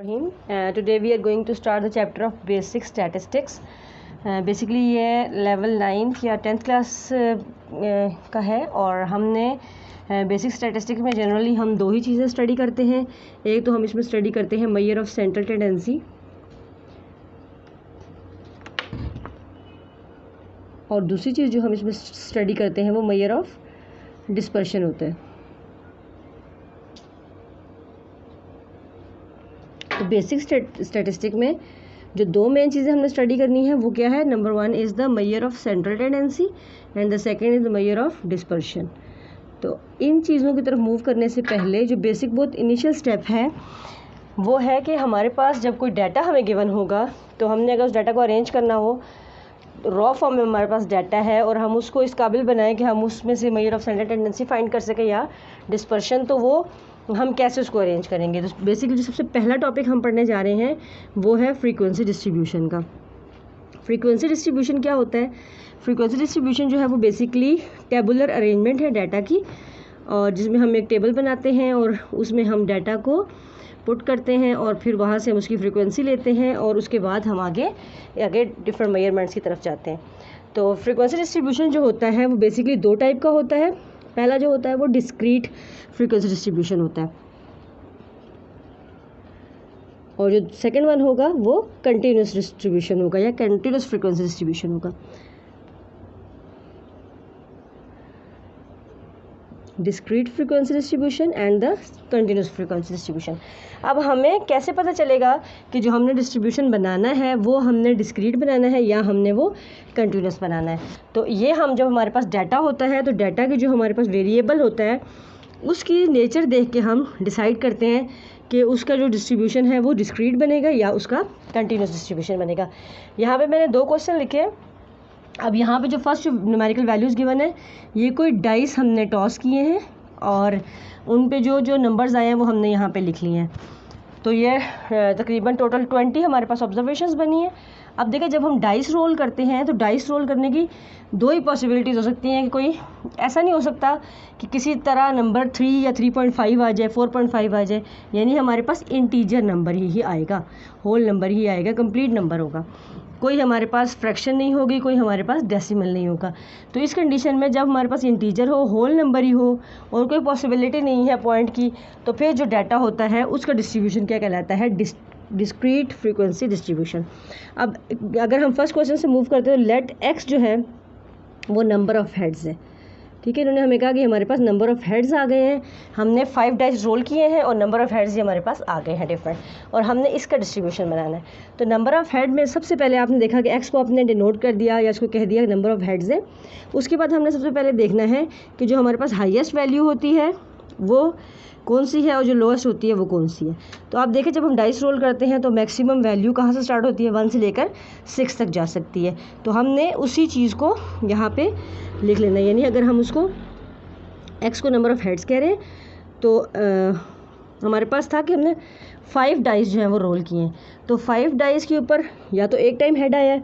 Today we are going to start the chapter of basic statistics. Basically ये level 9th या 10th class का है और हमने बेसिक स्टैटिस्टिक्स में जनरली हम दो ही चीज़ें स्टडी करते हैं। एक तो हम इसमें स्टडी करते हैं मेजर ऑफ सेंट्रल टेंडेंसी और दूसरी चीज़ जो हम इसमें स्टडी करते हैं वो मेजर ऑफ डिस्पर्शन होता है। तो बेसिक स्टैटिस्टिक में जो दो मेन चीज़ें हमने स्टडी करनी है वो क्या है, number 1 is the measure of central tendency and the second is the measure of dispersion. तो इन चीज़ों की तरफ मूव करने से पहले जो बेसिक बहुत इनिशियल स्टेप है वो है कि हमारे पास जब कोई डाटा हमें गिवन होगा तो हमने अगर उस डाटा को अरेंज करना हो, रॉ फॉर्म में हमारे पास डाटा है और हम उसको इस काबिल बनाएं कि हम उसमें से measure of central tendency find कर सकें या डिस्पर्शन, तो वो हम कैसे उसको अरेंज करेंगे। तो बेसिकली जो सबसे पहला टॉपिक हम पढ़ने जा रहे हैं वो है फ्रीक्वेंसी डिस्ट्रीब्यूशन का। फ्रीक्वेंसी डिस्ट्रीब्यूशन क्या होता है? फ्रीक्वेंसी डिस्ट्रीब्यूशन जो है वो बेसिकली टेबुलर अरेंजमेंट है डाटा की, और जिसमें हम एक टेबल बनाते हैं और उसमें हम डाटा को पुट करते हैं और फिर वहाँ से हम उसकी फ्रीक्वेंसी लेते हैं और उसके बाद हम आगे डिफरेंट मेजरमेंट्स की तरफ जाते हैं। तो फ्रीक्वेंसी डिस्ट्रीब्यूशन जो होता है वो बेसिकली दो टाइप का होता है। पहला जो होता है वो डिस्क्रीट फ्रीक्वेंसी डिस्ट्रीब्यूशन होता है और जो सेकंड वन होगा वो कंटिन्यूस डिस्ट्रीब्यूशन होगा या कंटिन्यूस फ्रीक्वेंसी डिस्ट्रीब्यूशन होगा। Discrete frequency distribution and the continuous frequency distribution. अब हमें कैसे पता चलेगा कि जो हमने डिस्ट्रीब्यूशन बनाना है वो हमने डिस्क्रीट बनाना है या हमने वो कंटिन्यूस बनाना है? तो ये हम जब हमारे पास डाटा होता है तो डाटा की जो हमारे पास वेरिएबल होता है उसकी नेचर देख के हम डिसाइड करते हैं कि उसका जो डिस्ट्रीब्यूशन है वो डिस्क्रीट बनेगा या उसका कंटिन्यूस डिस्ट्रीब्यूशन बनेगा। यहाँ पे मैंने दो क्वेश्चन लिखे हैं। अब यहाँ पे जो फर्स्ट न्यूमेरिकल वैल्यूज़ गिवन है ये कोई डाइस हमने टॉस किए हैं और उन पे जो जो नंबर्स आए हैं वो हमने यहाँ पे लिख लिए हैं। तो ये तकरीबन टोटल 20 हमारे पास ऑब्जर्वेशंस बनी है। अब देखिए जब हम डाइस रोल करते हैं तो डाइस रोल करने की दो ही पॉसिबिलिटीज़ हो सकती हैं कि कोई ऐसा नहीं हो सकता कि किसी तरह नंबर 3 या 3.5 आ जाए, 4.5 आ जाए, यानी हमारे पास इंटीजर नंबर ही आएगा, होल नंबर ही आएगा, कंप्लीट नंबर होगा। कोई हमारे पास फ्रैक्शन नहीं होगी, कोई हमारे पास डेसिमल नहीं होगा। तो इस कंडीशन में जब हमारे पास इंटीजर हो, होल नंबर ही हो और कोई पॉसिबिलिटी नहीं है पॉइंट की, तो फिर जो डाटा होता है उसका डिस्ट्रीब्यूशन क्या कहलाता है? Discrete frequency distribution. अब अगर हम फर्स्ट क्वेश्चन से मूव करते हैं तो लेट एक्स जो है वो नंबर ऑफ़ हेड्स है। ठीक है, इन्होंने हमें कहा कि हमारे पास नंबर ऑफ़ हेड्स आ गए हैं, हमने 5 डाइस रोल किए हैं और नंबर ऑफ़ हेड्स ही हमारे पास आ गए हैं डिफरेंट, और हमने इसका डिस्ट्रीब्यूशन बनाना है। तो नंबर ऑफ़ हेड में सबसे पहले आपने देखा कि एक्स को आपने डिनोट कर दिया या इसको कह दिया नंबर ऑफ़ हेड्स है। उसके बाद हमने सबसे पहले देखना है कि जो हमारे पास हाईएस्ट वैल्यू होती है वो कौन सी है और जो लोएस्ट होती है वो कौन सी है। तो आप देखें जब हम डाइस रोल करते हैं तो मैक्सिमम वैल्यू कहाँ से स्टार्ट होती है? 1 से लेकर 6 तक जा सकती है। तो हमने उसी चीज़ को यहाँ पे लिख लेना है, यानी अगर हम उसको एक्स को नंबर ऑफ़ हेड्स कह रहे हैं तो हमारे पास था कि हमने 5 डाइस जो हैं वो रोल किए हैं। तो 5 डाइस के ऊपर या तो एक टाइम हेड आया है,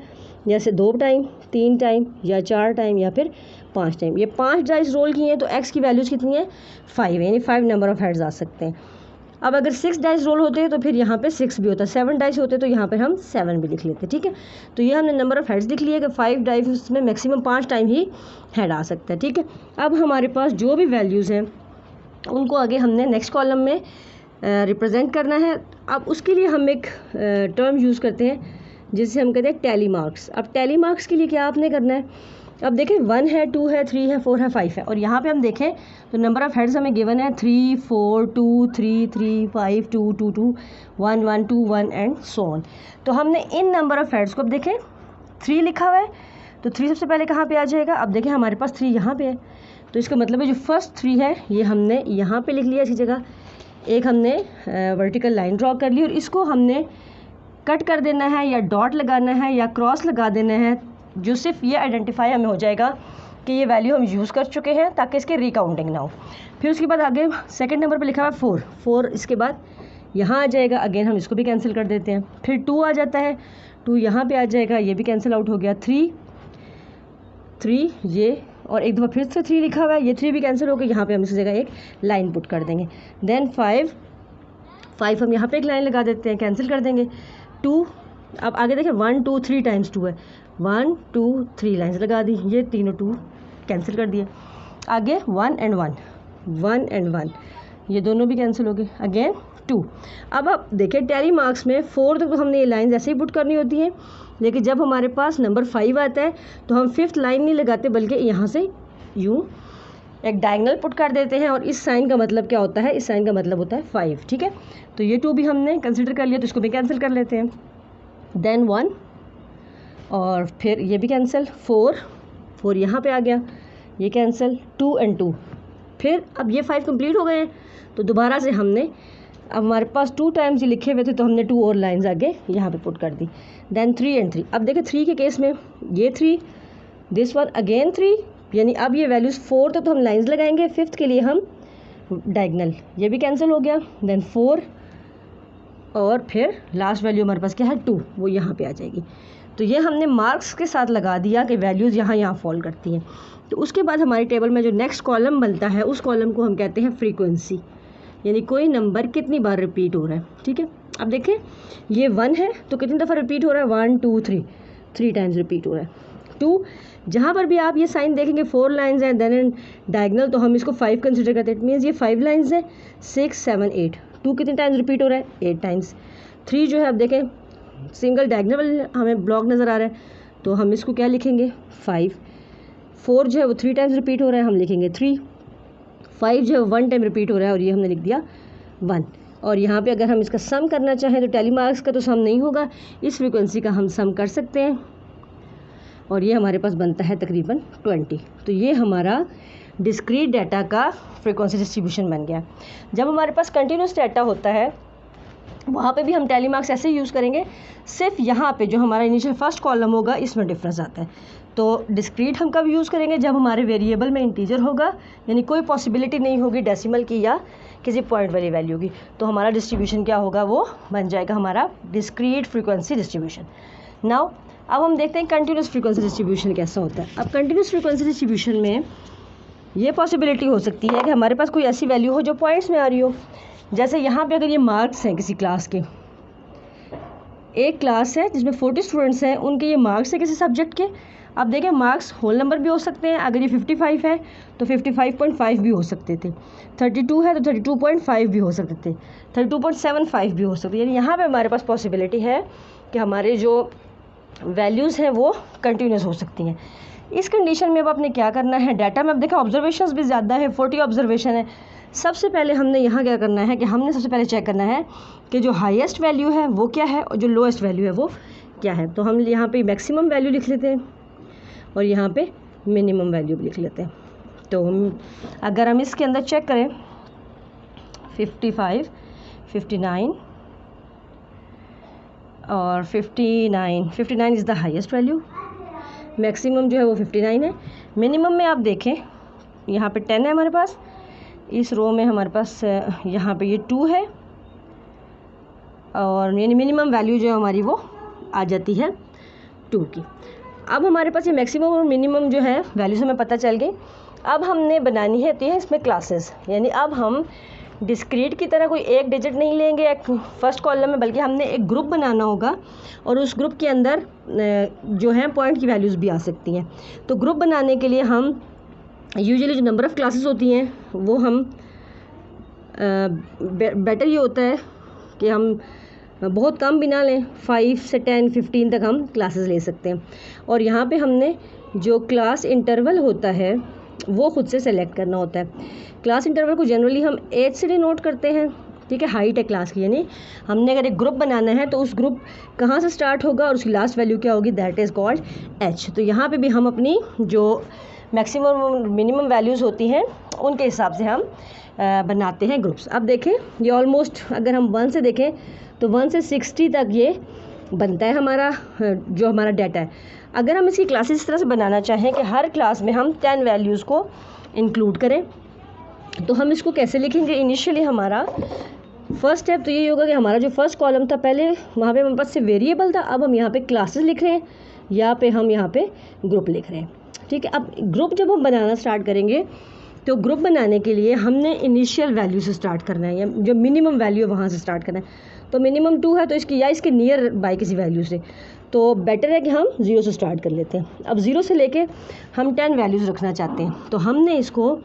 जैसे 2 टाइम, 3 टाइम या 4 टाइम या फिर 5 टाइम। ये 5 डाइस रोल किए हैं तो एक्स की वैल्यूज़ कितनी है? 5, यानी 5 नंबर ऑफ़ हेड्स आ सकते हैं। अब अगर 6 डाइस रोल होते हैं तो फिर यहाँ पे 6 भी होता है, 7 डाइस होते तो यहाँ पर हम 7 भी लिख लेते। ठीक है, तो ये हमने नंबर ऑफ़ हेड्स लिख लिया कि 5 डाइस में मैक्सिमम 5 टाइम ही हेड आ सकता है। ठीक है, अब हमारे पास जो भी वैल्यूज़ हैं उनको आगे हमने नेक्स्ट कॉलम में रिप्रेजेंट करना है। अब उसके लिए हम एक टर्म यूज़ करते हैं जिसे हम कहते हैं टैली मार्क्स। अब टैली मार्क्स के लिए क्या आपने करना है? अब देखें 1 है, 2 है, 3 है, 4 है, 5 है, और यहाँ पे हम देखें तो नंबर ऑफ़ हेड्स हमें गिवन है 3, 4, 2, 3, 3, 5, 2, 2, 2, 1, 1, 2, 1 एंड सो ऑन। तो हमने इन नंबर ऑफ़ हेड्स को, अब देखें 3 लिखा हुआ है तो 3 सबसे पहले कहाँ पे आ जाएगा? अब देखें हमारे पास 3 यहाँ पे है, तो इसका मतलब है जो फर्स्ट 3 है ये हमने यहाँ पे लिख लिया इसी जगह। एक हमने वर्टिकल लाइन ड्रॉ कर ली और इसको हमने कट कर देना है या डॉट लगाना है या क्रॉस लगा देना है, जो सिर्फ ये आइडेंटिफाई हमें हो जाएगा कि ये वैल्यू हम यूज़ कर चुके हैं ताकि इसकी रिकाउंटिंग ना हो। फिर उसके बाद आगे सेकंड नंबर पे लिखा हुआ है 4, इसके बाद यहाँ आ जाएगा, अगेन हम इसको भी कैंसिल कर देते हैं। फिर 2 आ जाता है, 2 यहाँ पे आ जाएगा, ये भी कैंसिल आउट हो गया। 3 ये, और एक दफ़ा फिर से 3 लिखा हुआ है, ये 3 भी कैंसिल हो गया, यहाँ पे हम इस जगह एक लाइन पुट कर देंगे। देन 5 5 हम यहाँ पे एक लाइन लगा देते हैं, कैंसिल कर देंगे। 2 अब आगे देखें 1 2 3 टाइम्स 2 है, 1 2 3 लाइन्स लगा दी, ये तीनों 2 कैंसिल कर दिए। आगे 1 and 1, 1 and 1, ये दोनों भी कैंसिल हो गए। अगेन 2। अब आप देखें टैली मार्क्स में 4 तक तो हमने ये लाइन ऐसे ही पुट करनी होती है, लेकिन जब हमारे पास नंबर 5 आता है तो हम 5th लाइन नहीं लगाते, बल्कि यहाँ से यूँ एक डायगोनल पुट कर देते हैं। और इस साइन का मतलब क्या होता है, इस साइन का मतलब होता है 5, ठीक है। तो ये 2 भी हमने कंसिडर कर लिया, तो इसको भी कैंसिल कर लेते हैं। देन 1 और फिर ये भी कैंसिल, 4 यहाँ पे आ गया, ये कैंसिल, 2 and 2। फिर अब ये 5 कंप्लीट हो गए हैं, तो दोबारा से हमने, अब हमारे पास 2 टाइम्स ये लिखे हुए थे तो हमने 2 और लाइंस आगे यहाँ पे पुट कर दी। Then 3 and 3। अब देखिए 3 के केस में ये 3, दिस वन अगेन 3, यानी अब ये वैल्यूज़ 4 तक तो हम लाइंस लगाएंगे, 5th के लिए हम डायगोनल, ये भी कैंसिल हो गया। देन 4 और फिर लास्ट वैल्यू हमारे पास क्या है 2, वो यहाँ पे आ जाएगी। तो ये हमने मार्क्स के साथ लगा दिया कि वैल्यूज़ यहाँ फॉल करती हैं। तो उसके बाद हमारी टेबल में जो नेक्स्ट कॉलम बनता है उस कॉलम को हम कहते हैं फ्रीक्वेंसी, यानी कोई नंबर कितनी बार रिपीट हो रहा है, ठीक है। अब देखें ये 1 है तो कितनी दफ़ा रिपीट हो रहा है, 1 2 3 टाइम्स रिपीट हो रहा है। 2 जहाँ पर भी आप ये साइन देखेंगे 4 लाइन्स हैं, देन डायगोनल, तो हम इसको 5 कंसिडर करते हैं। इट मीन्स ये 5 लाइन्स हैं, 6 7 8। 2 कितने टाइम्स रिपीट हो रहा है, 8 टाइम्स। 3 जो है अब देखें सिंगल डायगोनल हमें ब्लॉक नज़र आ रहा है, तो हम इसको क्या लिखेंगे 5। 4 जो है वो 3 टाइम्स रिपीट हो रहा है, हम लिखेंगे 3। 5 जो है 1 टाइम रिपीट हो रहा है और ये हमने लिख दिया 1। और यहाँ पे अगर हम इसका सम करना चाहें तो टैली मार्क्स का तो सम नहीं होगा, इस फ्रीक्वेंसी का हम सम कर सकते हैं और ये हमारे पास बनता है तकरीबन 20। तो ये हमारा डिस्क्रीट डाटा का फ्रीक्वेंसी डिस्ट्रीब्यूशन बन गया। जब हमारे पास कंटिन्यूस डाटा होता है वहाँ पे भी हम टैली मार्क्स ऐसे यूज़ करेंगे, सिर्फ यहाँ पे जो हमारा इनिशियल फर्स्ट कॉलम होगा इसमें डिफरेंस आता है। तो डिस्क्रीट हम कब यूज़ करेंगे, जब हमारे वेरिएबल में इंटीजर होगा, यानी कोई पॉसिबिलिटी नहीं होगी डेसिमल की या किसी पॉइंट वाली वैल्यू की, तो हमारा डिस्ट्रीब्यूशन क्या होगा, वो बन जाएगा हमारा डिस्क्रीट फ्रीक्वेंसी डिस्ट्रीब्यूशन। नाउ अब हम देखते हैं कंटिन्यूस फ्रीक्वेंसी डिस्ट्रीब्यूशन कैसा होता है। अब कंटिन्यूस फ्रीक्वेंसी डिस्ट्रीब्यूशन में ये पॉसिबिलिटी हो सकती है कि हमारे पास कोई ऐसी वैल्यू हो जो पॉइंट्स में आ रही हो। जैसे यहाँ पे अगर ये मार्क्स हैं किसी क्लास के, एक क्लास है जिसमें 40 स्टूडेंट्स हैं, उनके ये मार्क्स है किसी सब्जेक्ट के। अब देखें मार्क्स होल नंबर भी हो सकते हैं, अगर ये 55 है तो 55.5 भी हो सकते थे, 32 है तो 32.5 भी हो सकते थे, 32.75 भी हो सकते थे। यानी यहाँ पे हमारे पास पॉसिबिलिटी है कि हमारे जो वैल्यूज़ हैं वो कंटिन्यूस हो सकती हैं। इस कंडीशन में अब आपने क्या करना है, डाटा में अब देखें ऑब्जर्वेशंस भी ज़्यादा है, 40 ऑब्जर्वेशन है। सबसे पहले हमने यहाँ क्या करना है कि हमने सबसे पहले चेक करना है कि जो हाईएस्ट वैल्यू है वो क्या है और जो लोएस्ट वैल्यू है वो क्या है। तो हम यहाँ पे मैक्सिमम वैल्यू लिख लेते हैं और यहाँ पे मिनिमम वैल्यू भी लिख लेते हैं। तो अगर हम इसके अंदर चेक करें 55, 59 और 59 is the highest value, maximum जो है वो 59 है। मिनिमम में आप देखें यहाँ पे 10 है हमारे पास, इस रो में हमारे पास यहाँ पे ये 2 है और यानी मिनिमम वैल्यू जो है हमारी वो आ जाती है 2 की। अब हमारे पास ये मैक्सिमम और मिनिमम जो है वैल्यूज़ हमें पता चल गई। अब हमने बनानी है इसमें क्लासेस, यानी अब हम डिस्क्रीट की तरह कोई एक डिजिट नहीं लेंगे एक फर्स्ट कॉलम में, बल्कि हमने एक ग्रुप बनाना होगा और उस ग्रुप के अंदर जो है पॉइंट की वैल्यूज़ भी आ सकती हैं। तो ग्रुप बनाने के लिए हम यूजुअली जो नंबर ऑफ़ क्लासेस होती हैं वो हम बेटर ये होता है कि हम बहुत कम भी ना लें, 5 से 10 15 तक हम क्लासेस ले सकते हैं। और यहाँ पे हमने जो क्लास इंटरवल होता है वो ख़ुद से सेलेक्ट करना होता है। क्लास इंटरवल को जनरली हम एज से डिनोट करते हैं, ठीक है, हाइट है क्लास की, यानी हमने अगर एक ग्रुप बनाना है तो उस ग्रुप कहाँ से स्टार्ट होगा और उसकी लास्ट वैल्यू क्या होगी, दैट इज़ कॉल्ड एच। तो यहाँ पे भी हम अपनी जो मैक्सिमम और मिनिमम वैल्यूज़ होती हैं उनके हिसाब से हम बनाते हैं ग्रुप्स। अब देखें ये ऑलमोस्ट अगर हम 1 से देखें तो 1 से 60 तक ये बनता है हमारा जो हमारा डाटा है। अगर हम इसकी क्लासेस इस तरह से बनाना चाहें कि हर क्लास में हम 10 वैल्यूज़ को इंक्लूड करें, तो हम इसको कैसे लिखेंगे। इनिशियली हमारा फर्स्ट स्टेप तो यही होगा कि हमारा जो फर्स्ट कॉलम था पहले वहाँ पे हमारे पास से वेरिएबल था, अब हम यहाँ पे क्लासेस लिख रहे हैं या पे हम यहाँ पे ग्रुप लिख रहे हैं, ठीक है। अब ग्रुप जब हम बनाना स्टार्ट करेंगे तो ग्रुप बनाने के लिए हमने इनिशियल वैल्यू से स्टार्ट करना है, या जो मिनिमम वैल्यू है वहाँ से स्टार्ट करना है। तो मिनिमम 2 है तो इसकी या इसके नियर बाय किसी वैल्यू से, तो बेटर है कि हम 0 से स्टार्ट कर लेते हैं। अब 0 से लेके हम 10 वैल्यूज़ रखना चाहते हैं, तो हमने इसको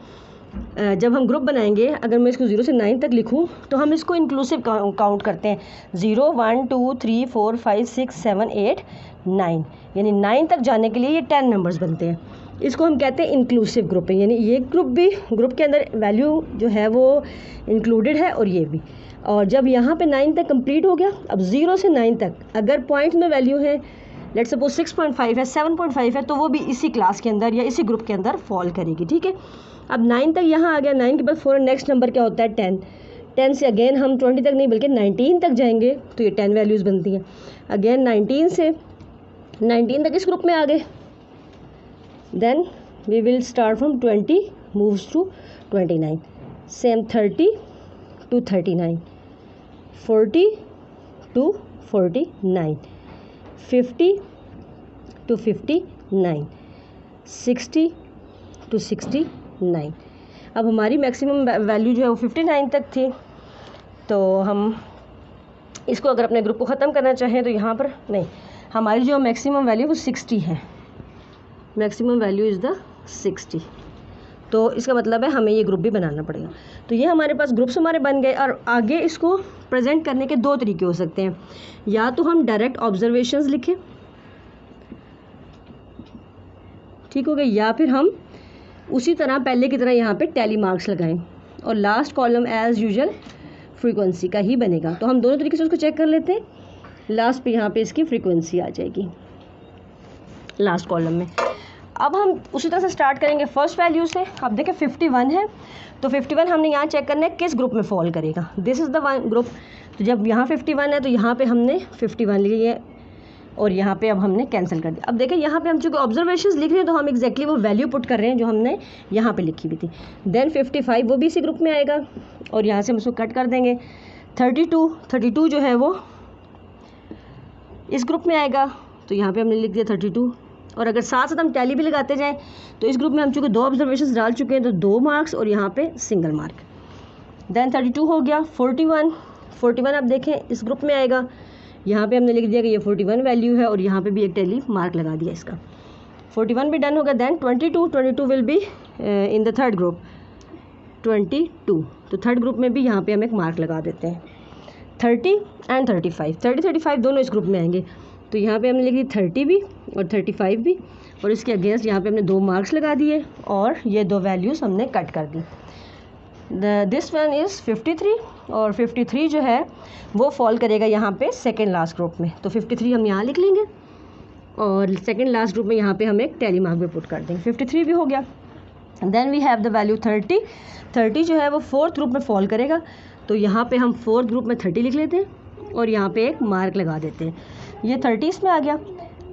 जब हम ग्रुप बनाएंगे, अगर मैं इसको 0 से 9 तक लिखूं तो हम इसको इंक्लूसिव काउंट करते हैं। 0 1 2 3 4 5 6 7 8 9, यानी 9 तक जाने के लिए ये 10 नंबर्स बनते हैं। इसको हम कहते हैं इंक्लूसिव ग्रुपिंग, यानी ये ग्रुप के अंदर वैल्यू जो है वो इंक्लूडेड है और ये भी। और जब यहाँ पे 9 तक कंप्लीट हो गया, अब 0 से 9 तक अगर पॉइंट में वैल्यू है, लेट्स सपोज 6.5 है, 7.5 है, तो वो भी इसी क्लास के अंदर या इसी ग्रुप के अंदर फॉल करेगी, ठीक है। अब 9 तक यहाँ आ गया, 9 के बाद फ़ौरन नेक्स्ट नंबर क्या होता है 10। 10 से अगेन हम 20 तक नहीं बल्कि 19 तक जाएंगे, तो ये 10 वैल्यूज़ बनती हैं। अगेन 19 से 19 तक इस ग्रुप में आ गए, then we will start from 20 moves to 29, same 30 to 39, 40 to 49, 50 to 59, 60 to 69। अब हमारी मैक्सिमम वैल्यू जो है वो 59 तक थी, तो हम इसको अगर अपने ग्रुप को ख़त्म करना चाहें तो यहाँ पर नहीं, हमारी जो मैक्सिमम वैल्यू वो 60 है, मैक्सिमम वैल्यू इज़ द 60। तो इसका मतलब है हमें ये ग्रुप भी बनाना पड़ेगा। तो ये हमारे पास ग्रुप्स हमारे बन गए, और आगे इसको प्रेजेंट करने के 2 तरीके हो सकते हैं। या तो हम डायरेक्ट ऑब्जर्वेशंस लिखें, ठीक हो गया, या फिर हम उसी तरह पहले की तरह यहाँ पे टैली मार्क्स लगाएं, और last column as usual frequency का ही बनेगा। तो हम दोनों तरीके से उसको चेक कर लेते हैं। लास्ट पे यहाँ पे इसकी फ्रीक्वेंसी आ जाएगी लास्ट कॉलम में। अब हम उसी तरह से स्टार्ट करेंगे फर्स्ट वैल्यू से। अब देखें 51 है, तो 51 हमने यहाँ चेक करना है किस ग्रुप में फॉल करेगा, this is the one group. तो जब यहाँ 51 है तो यहाँ पे हमने 51 लिखी है, और यहाँ पे अब हमने कैंसिल कर दिया। अब देखें यहाँ पे हम चूँकि ऑब्जर्वेशंस लिख रहे हैं तो हम एग्जैक्टली वो वैल्यू पुट कर रहे हैं जो हमने यहाँ पे लिखी हुई थी। देन 55 वो भी इसी ग्रुप में आएगा, और यहाँ से हम उसको कट कर देंगे। 32 जो है वो इस ग्रुप में आएगा, तो यहाँ पे हमने लिख दिया 32। और अगर साथ साथ हम टैली भी लगाते जाएं तो इस ग्रुप में हम चूँकि 2 ऑब्जर्वेशंस डाल चुके हैं तो 2 मार्क्स और यहाँ पे सिंगल मार्क। देन 32 हो गया। 41 आप देखें इस ग्रुप में आएगा, यहाँ पे हमने लिख दिया कि ये 41 वैल्यू है, और यहाँ पे भी एक टैली मार्क लगा दिया इसका। 41 भी डन हो गया। Then 22 will be in the third group 22, तो थर्ड ग्रुप में भी यहाँ पे हम एक मार्क लगा देते हैं। 30 एंड 35 दोनों इस ग्रुप में आएंगे, तो यहाँ पे हमने लिख दी 30 भी और 35 भी, और इसके अगेंस्ट यहाँ पे हमने 2 मार्क्स लगा दिए, और ये 2 वैल्यूज़ हमने कट कर दी। दिस वन इज़ 53, और 53 जो है वो फॉल करेगा यहाँ पे सेकेंड लास्ट ग्रुप में। तो 53 हम यहाँ लिख लेंगे, और सेकेंड लास्ट ग्रुप में यहाँ पे हम एक टैली मार्क भी पुट कर देंगे। 53 भी हो गया। Then we have the value 30 जो है वो फोर्थ ग्रुप में फॉल करेगा, तो यहाँ पे हम फोर्थ ग्रुप में 30 लिख लेते हैं, और यहाँ पे एक मार्क लगा देते हैं। ये 30 में आ गया।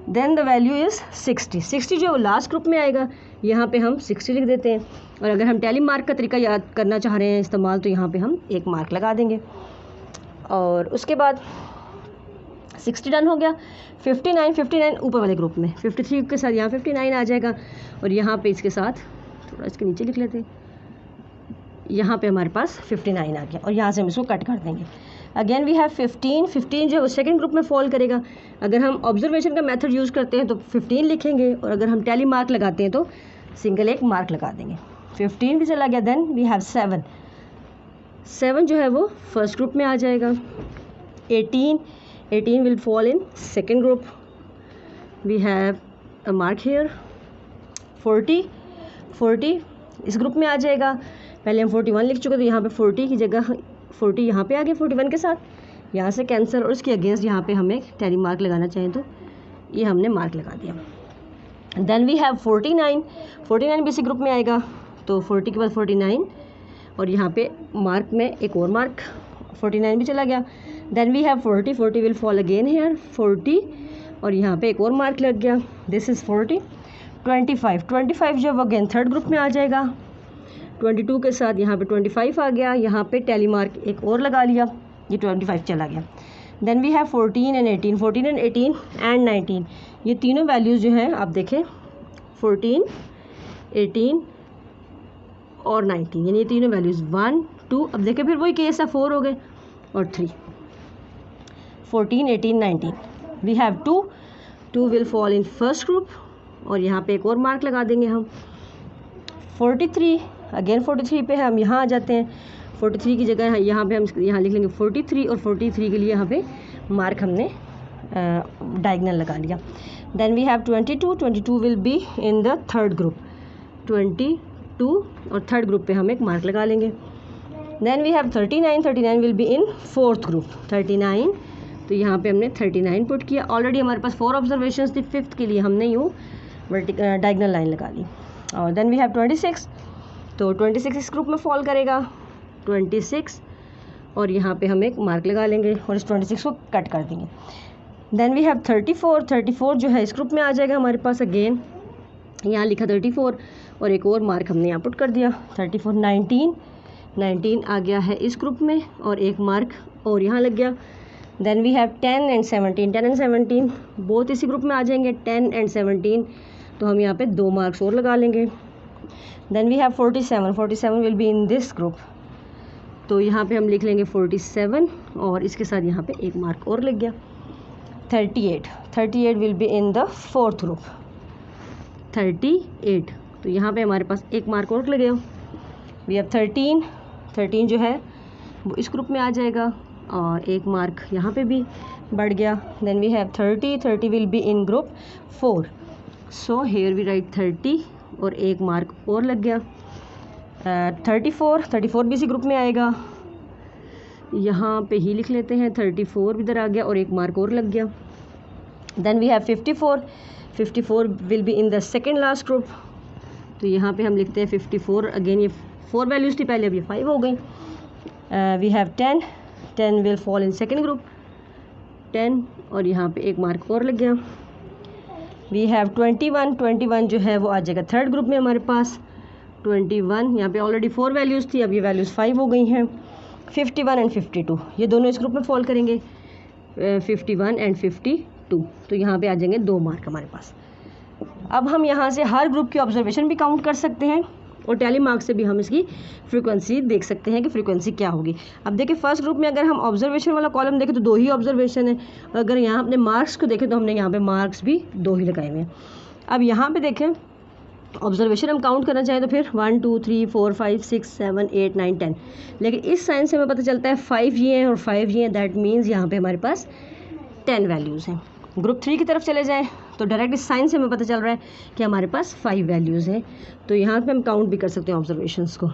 देन द वैल्यू इज़ 60 जो लास्ट ग्रुप में आएगा, यहाँ पे हम 60 लिख देते हैं, और अगर हम टैली मार्क का तरीका याद करना चाह रहे हैं इस्तेमाल, तो यहाँ पे हम एक मार्क लगा देंगे। और उसके बाद 60 डन हो गया। 59 ऊपर वाले ग्रुप में, 53 के साथ यहाँ 59 आ जाएगा, और यहाँ पे इसके साथ थोड़ा इसके नीचे लिख लेते हैं, यहाँ पे हमारे पास 59 आ गया, और यहाँ से हम इसको कट कर देंगे। अगेन वी हैव 15 जो है वो सेकेंड ग्रुप में फॉल करेगा। अगर हम ऑब्जर्वेशन का मेथड यूज़ करते हैं तो 15 लिखेंगे, और अगर हम टैली मार्क लगाते हैं तो सिंगल एक मार्क लगा देंगे। 15 भी चला गया। देन वी हैव 7 जो है वो फर्स्ट ग्रुप में आ जाएगा। 18 will fall in second group, we have a mark here. 40 इस ग्रुप में आ जाएगा। पहले हम 41 लिख चुके, तो यहाँ पे 40 की जगह 40 यहाँ पे आ गया 41 के साथ, यहाँ से कैंसिल, और उसके अगेंस्ट यहाँ पे हमें टैली मार्क लगाना चाहें तो ये हमने मार्क लगा दिया। देन वी हैव 49 भी इसी ग्रुप में आएगा, तो 40 के बाद 49, और यहाँ पे मार्क में एक और मार्क 49 भी चला गया। Then we have 40 will fall again here 40, और यहाँ पे एक और मार्क लग गया, दिस इज़ 40। 25 जो वो अगेन थर्ड ग्रुप में आ जाएगा। 22 के साथ यहाँ पे 25 आ गया, यहाँ पे टैली मार्क एक और लगा लिया, ये 25 चला गया। Then we have 14 and 18 and 19, ये तीनों वैल्यूज़ जो हैं आप देखें 14, 18 और 19, यानी ये तीनों वैल्यूज़ 1 2, अब देखें फिर वही केस है 4 हो गए और 3, 14 18 19, we have 2 will fall in first group और यहाँ पे एक और मार्क लगा देंगे हम 43, अगेन 43 पे हम यहाँ आ जाते हैं, 43 की जगह यहाँ पे हम यहाँ लिख लेंगे 43 और 43 के लिए यहाँ पे मार्क हमने डायगोनल लगा लिया। Then we have 22 will be in the third group, 22 और थर्ड ग्रुप पे हम एक मार्क लगा लेंगे। Then we have 39 will be in fourth group, 39 तो यहाँ पे हमने 39 पुट किया। ऑलरेडी हमारे पास 4 ऑब्जर्वेशंस थी, फिफ्थ के लिए हमने यूँ डायगोनल लाइन लगा ली। और देन वी हैव 26, तो 26 इस ग्रुप में फॉल करेगा, 26 और यहाँ पे हम एक मार्क लगा लेंगे और इस 26 को कट कर देंगे। देन वी हैव 34 जो है इस ग्रुप में आ जाएगा हमारे पास, अगेन यहाँ लिखा 34 और एक और मार्क हमने यहाँ पुट कर दिया 34। 19 आ गया है इस ग्रुप में और एक मार्क और यहाँ लग गया। Then we have 10 and 17 both इसी ग्रुप में आ जाएंगे, 10 एंड 17 तो हम यहाँ पे 2 मार्क्स और लगा लेंगे। Then we have 47 will be in this group, तो यहाँ पे हम लिख लेंगे 47 और इसके साथ यहाँ पे एक मार्क और लग गया। 38 will be in the fourth group, 38 तो यहाँ पे हमारे पास एक मार्क और लग गया। वी हैव 13 जो है वो इस ग्रुप में आ जाएगा और एक मार्क यहाँ पे भी बढ़ गया। Then we have 30 will be in group 4, so here we write 30 और एक मार्क और लग गया। 34 भी इसी ग्रुप में आएगा, यहाँ पे ही लिख लेते हैं 34 इधर आ गया और एक मार्क और लग गया। Then we have 54 will be in the second last group, तो यहाँ पे हम लिखते हैं 54, अगेन ये 4 वैल्यूज़ थी पहले, अब ये 5 हो गई। We have 10 will fall in second group, 10 और यहाँ पे एक मार्क और लग गया। वी हैव 21 जो है वो आ जाएगा थर्ड ग्रुप में हमारे पास, 21 यहाँ पे ऑलरेडी 4 वैल्यूज़ थी, अब ये वैल्यूज़ 5 हो गई हैं। 51 एंड 52 ये दोनों इस ग्रुप में फॉल करेंगे, 51 एंड 52 तो यहाँ पे आ जाएंगे 2 मार्क हमारे पास। अब हम यहाँ से हर ग्रुप की ऑब्जर्वेशन भी काउंट कर सकते हैं और टैली मार्क से भी हम इसकी फ्रीक्वेंसी देख सकते हैं कि फ्रीक्वेंसी क्या होगी। अब देखिए फर्स्ट ग्रुप में अगर हम ऑब्जर्वेशन वाला कॉलम देखें तो 2 ही ऑब्जर्वेशन है, अगर यहाँ अपने मार्क्स को देखें तो हमने यहाँ पे मार्क्स भी 2 ही लगाए हुए हैं। अब यहाँ पे देखें ऑब्जर्वेशन हम काउंट करना चाहें तो फिर 1 2 3 4 5 6 7 8 9 10, लेकिन इस साइन से हमें पता चलता है 5 ये हैं और 5 ये हैं, दैट मीन्स यहाँ पे हमारे पास 10 वैल्यूज़ हैं। ग्रुप 3 की तरफ चले जाएं तो डायरेक्ट इस साइन से हमें पता चल रहा है कि हमारे पास 5 वैल्यूज़ हैं, तो यहाँ पे हम काउंट भी कर सकते हैं ऑब्जर्वेशंस को।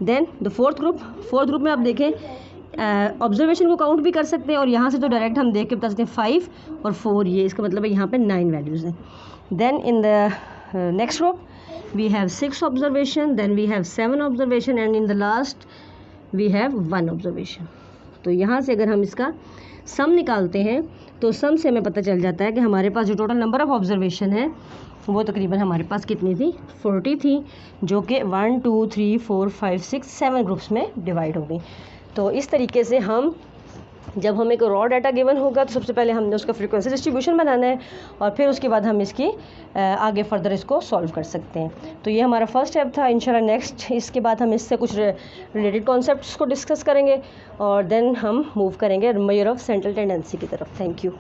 देन द फोर्थ ग्रुप में आप देखें ऑब्जर्वेशन को काउंट भी कर सकते हैं और यहाँ से तो डायरेक्ट हम देख के बता सकते हैं 5 और 4 ये, इसका मतलब है यहाँ पे 9 वैल्यूज़ हैं। Then in the next group we have 6 observation, then we have 7 observation and in the last we have 1 observation। तो यहाँ से अगर हम इसका सम निकालते हैं तो सम से हमें पता चल जाता है कि हमारे पास जो टोटल नंबर ऑफ ऑब्जर्वेशन है वो तकरीबन हमारे पास कितनी थी, 40 थी, जो कि 1 2 3 4 5 6 7 ग्रुप्स में डिवाइड हो गई। तो इस तरीके से हम जब हमें कोई रॉ डाटा गिवन होगा तो सबसे पहले हमने उसका फ्रीक्वेंसी डिस्ट्रीब्यूशन बनाना है और फिर उसके बाद हम इसकी आगे फर्दर इसको सॉल्व कर सकते हैं। तो ये हमारा फर्स्ट स्टेप था। इंशाल्लाह नेक्स्ट इसके बाद हम इससे कुछ रिलेटेड कॉन्सेप्ट्स को डिस्कस करेंगे और देन हम मूव करेंगे मेजर ऑफ सेंट्रल टेंडेंसी की तरफ। Thank you.